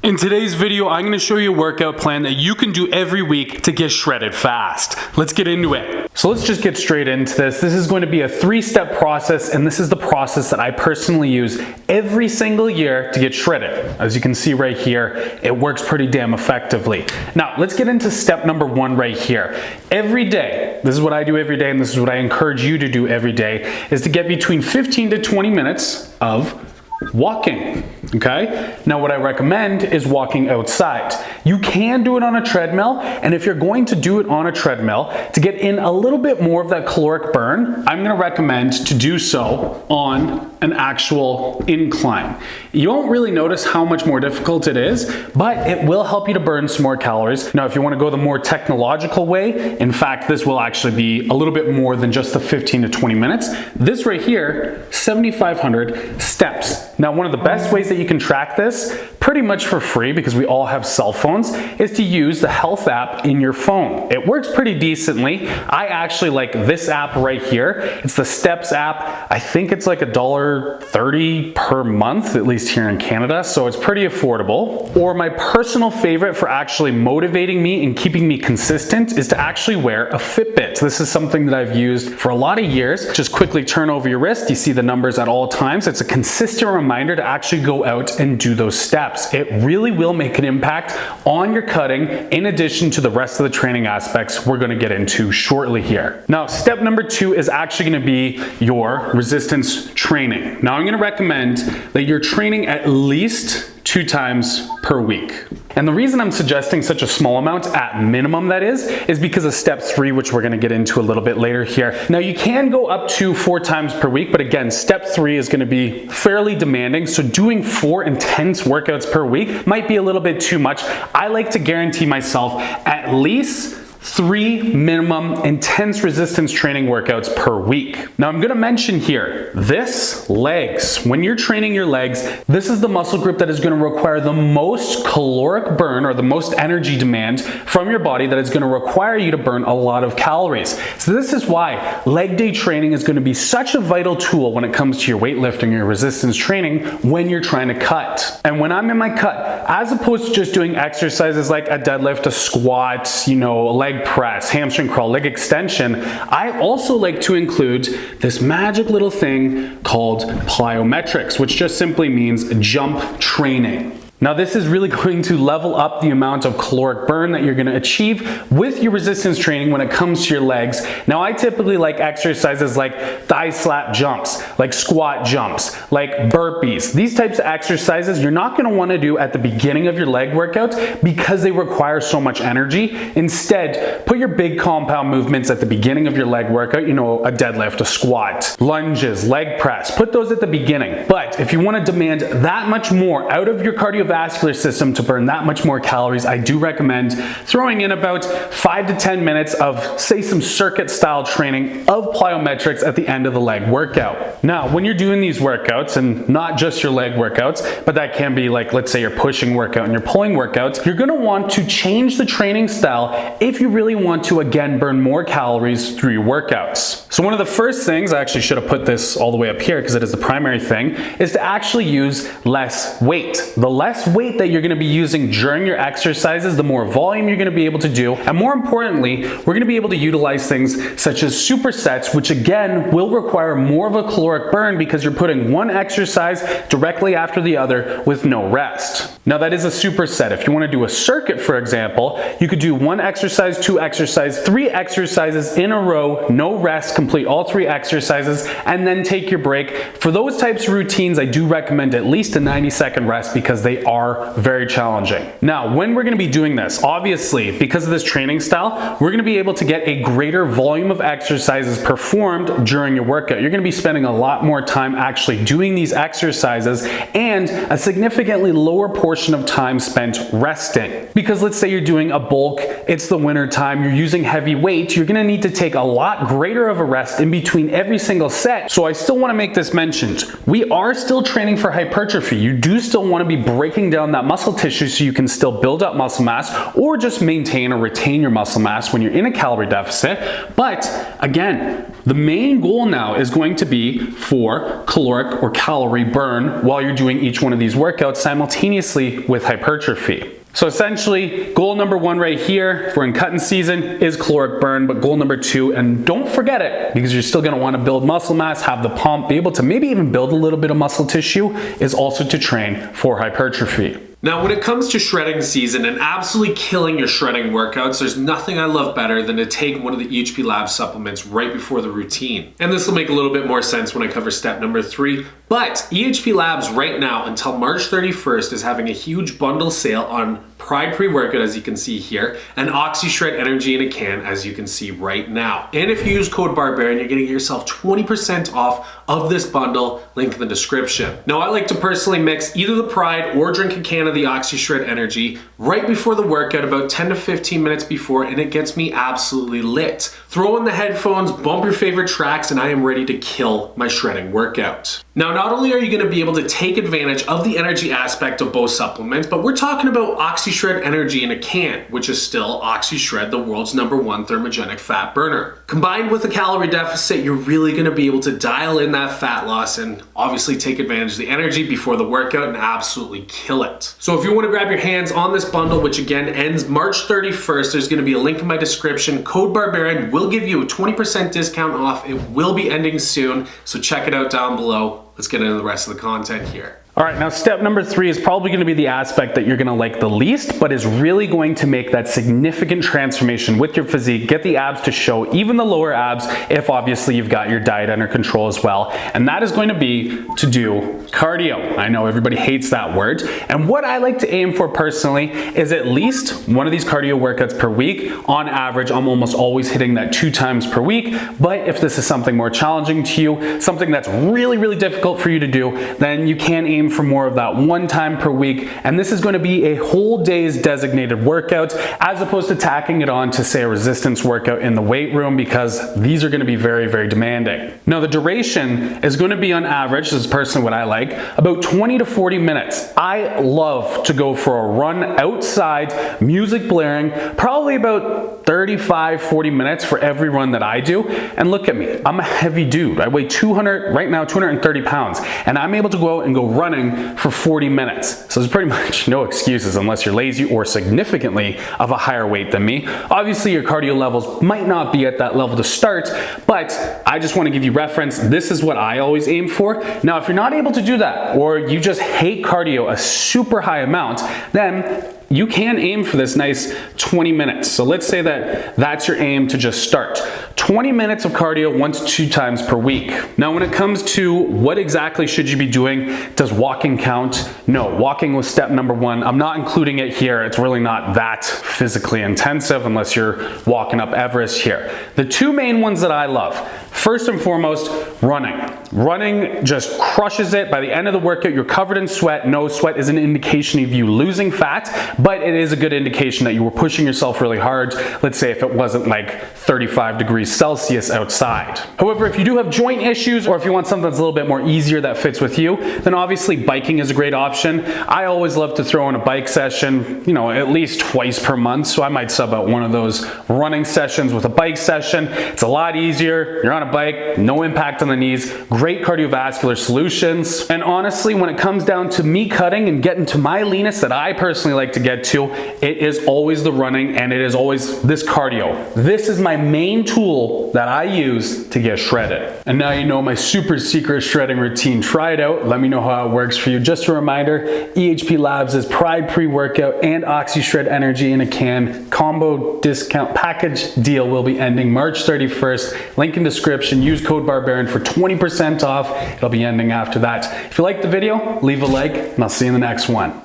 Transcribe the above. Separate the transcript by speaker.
Speaker 1: In today's video, I'm going to show you a workout plan that you can do every week to get shredded fast. Let's get into it. So let's just get straight into this. This is going to be a 3-step process, and this is the process that I personally use every single year to get shredded. As you can see right here, it works pretty damn effectively. Now, let's get into step number 1 right here. Every day, this is what I do every day, and this is what I encourage you to do every day, is to get between 15 to 20 minutes of walking, okay? Now what I recommend is walking outside. You can do it on a treadmill, and if you're going to do it on a treadmill, to get in a little bit more of that caloric burn, I'm gonna recommend to do so on an actual incline. You won't really notice how much more difficult it is, but it will help you to burn some more calories. Now, if you wanna go the more technological way, in fact, this will actually be a little bit more than just the 15 to 20 minutes. This right here, 7,500 steps. Now, one of the best ways that you can track this, pretty much for free because we all have cell phones, is to use the health app in your phone. It works pretty decently. I actually like this app right here. It's the Steps app. I think it's like $1.30 per month, at least here in Canada, so it's pretty affordable. Or my personal favorite for actually motivating me and keeping me consistent is to actually wear a Fitbit. This is something that I've used for a lot of years. Just quickly turn over your wrist. You see the numbers at all times. It's a consistent reminder to actually go out and do those steps. It really will make an impact on your cutting in addition to the rest of the training aspects we're going to get into shortly here. Now, step number 2 is actually going to be your resistance training. Now, I'm going to recommend that you're training at least 2 times per week. And the reason I'm suggesting such a small amount, at minimum that is because of step 3, which we're gonna get into a little bit later here. Now, you can go up to 4 times per week, but again, step 3 is gonna be fairly demanding, so doing 4 intense workouts per week might be a little bit too much. I like to guarantee myself at least 3 minimum intense resistance training workouts per week. Now, I'm gonna mention here, this legs. When you're training your legs, this is the muscle group that is gonna require the most caloric burn, or the most energy demand from your body, that is gonna require you to burn a lot of calories. So this is why leg day training is gonna be such a vital tool when it comes to your weightlifting or your resistance training when you're trying to cut. And when I'm in my cut, as opposed to just doing exercises like a deadlift, a squat, you know, a leg press, hamstring curl, leg extension, I also like to include this magic little thing called plyometrics, which just simply means jump training. Now, this is really going to level up the amount of caloric burn that you're going to achieve with your resistance training when it comes to your legs. Now, I typically like exercises like thigh slap jumps, like squat jumps, like burpees. These types of exercises you're not going to want to do at the beginning of your leg workout because they require so much energy. Instead, put your big compound movements at the beginning of your leg workout, you know, a deadlift, a squat, lunges, leg press. Put those at the beginning. But if you want to demand that much more out of your cardiovascular system to burn that much more calories, I do recommend throwing in about 5 to 10 minutes of, say, some circuit style training of plyometrics at the end of the leg workout. Now, when you're doing these workouts, and not just your leg workouts, but that can be like, let's say, your pushing workout and your pulling workouts, you're going to want to change the training style if you really want to, again, burn more calories through your workouts. So one of the first things, I actually should have put this all the way up here because it is the primary thing, is to actually use less weight. The less weight that you're going to be using during your exercises, the more volume you're going to be able to do, and more importantly, we're going to be able to utilize things such as supersets, which again will require more of a caloric burn because you're putting one exercise directly after the other with no rest. Now, that is a superset. If you want to do a circuit, for example, you could do 1 exercise, 2 exercises, 3 exercises in a row, no rest, complete all 3 exercises, and then take your break. For those types of routines, I do recommend at least a 90-second rest because they are very challenging. Now, when we're going to be doing this, obviously, because of this training style, we're going to be able to get a greater volume of exercises performed during your workout. You're going to be spending a lot more time actually doing these exercises and a significantly lower portion of time spent resting. Because let's say you're doing a bulk, it's the winter time, you're using heavy weight, you're going to need to take a lot greater of a rest in between every single set. So I still want to make this mentioned. We are still training for hypertrophy. You do still want to be breaking down that muscle tissue so you can still build up muscle mass or just maintain or retain your muscle mass when you're in a calorie deficit. But again, The main goal now is going to be for caloric or calorie burn while you're doing each one of these workouts simultaneously with hypertrophy. So essentially, goal number 1 right here, if we're in cutting season, is caloric burn, but goal number 2, and don't forget it, because you're still gonna wanna build muscle mass, have the pump, be able to maybe even build a little bit of muscle tissue, is also to train for hypertrophy. Now, when it comes to shredding season and absolutely killing your shredding workouts, there's nothing I love better than to take one of the EHP Labs supplements right before the routine. And this will make a little bit more sense when I cover step number 3. But EHP Labs right now until March 31st is having a huge bundle sale on Pride pre-workout, as you can see here, and OxyShred Energy in a can, as you can see right now. And if you use code BARBARIAN, you're gonna get yourself 20% off of this bundle, link in the description. Now, I like to personally mix either the Pride or drink a can of the OxyShred Energy right before the workout, about 10 to 15 minutes before, and it gets me absolutely lit. Throw in the headphones, bump your favorite tracks, and I am ready to kill my shredding workout. Now, not only are you gonna be able to take advantage of the energy aspect of both supplements, but we're talking about OxyShred Energy in a can, which is still OxyShred, the world's #1 thermogenic fat burner. Combined with a calorie deficit, you're really gonna be able to dial in that fat loss and obviously take advantage of the energy before the workout and absolutely kill it. So if you wanna grab your hands on this bundle, which again ends March 31st, there's gonna be a link in my description. Code BARBARIAN will give you a 20% discount off. It will be ending soon, so check it out down below. Let's get into the rest of the content here. All right, now step number 3 is probably gonna be the aspect that you're gonna like the least, but is really going to make that significant transformation with your physique, get the abs to show, even the lower abs, if obviously you've got your diet under control as well. And that is going to be to do cardio. I know everybody hates that word. And what I like to aim for personally is at least one of these cardio workouts per week. On average, I'm almost always hitting that 2 times per week. But if this is something more challenging to you, something that's really, really difficult for you to do, then you can aim for more of that 1 time per week, and this is going to be a whole day's designated workout as opposed to tacking it on to, say, a resistance workout in the weight room, because these are going to be very, very demanding. Now, the duration is going to be on average, this is personally what I like, about 20 to 40 minutes. I love to go for a run outside, music blaring, probably about 35-40 minutes for every run that I do. And look at me, I'm a heavy dude. I weigh 230 pounds, and I'm able to go out and go running for 40 minutes. So there's pretty much no excuses unless you're lazy or significantly of a higher weight than me. Obviously, your cardio levels might not be at that level to start, but I just want to give you reference. This is what I always aim for. Now, if you're not able to do that, or you just hate cardio a super high amount, then you can aim for this nice 20 minutes. So let's say that that's your aim to just start. 20 minutes of cardio 1 to 2 times per week. Now, when it comes to what exactly should you be doing, does walking count? No, walking was step number 1. I'm not including it here. It's really not that physically intensive unless you're walking up Everest here. The 2 main ones that I love, first and foremost, running. Running just crushes it. By the end of the workout, you're covered in sweat. No, sweat is an indication of you losing fat, but it is a good indication that you were pushing yourself really hard. Let's say if it wasn't like 35 degrees Celsius outside. However, if you do have joint issues, or if you want something that's a little bit more easier that fits with you, then obviously biking is a great option. I always love to throw in a bike session, you know, at least twice per month. So I might sub out one of those running sessions with a bike session. It's a lot easier. You're on a bike, no impact on the knees, great cardiovascular solutions. And honestly, when it comes down to me cutting and getting to my leanest that I personally like to get to, it is always the running, and it is always this cardio. This is my main tool that I use to get shredded. And now you know my super secret shredding routine. Try it out. Let me know how it works for you. Just a reminder, EHP Labs' Pride pre-workout and OxyShred Energy in a can combo discount package deal will be ending March 31st. Link in description. Use code BARBARIAN for 20% off. It'll be ending after that. If you liked the video, leave a like, and I'll see you in the next one.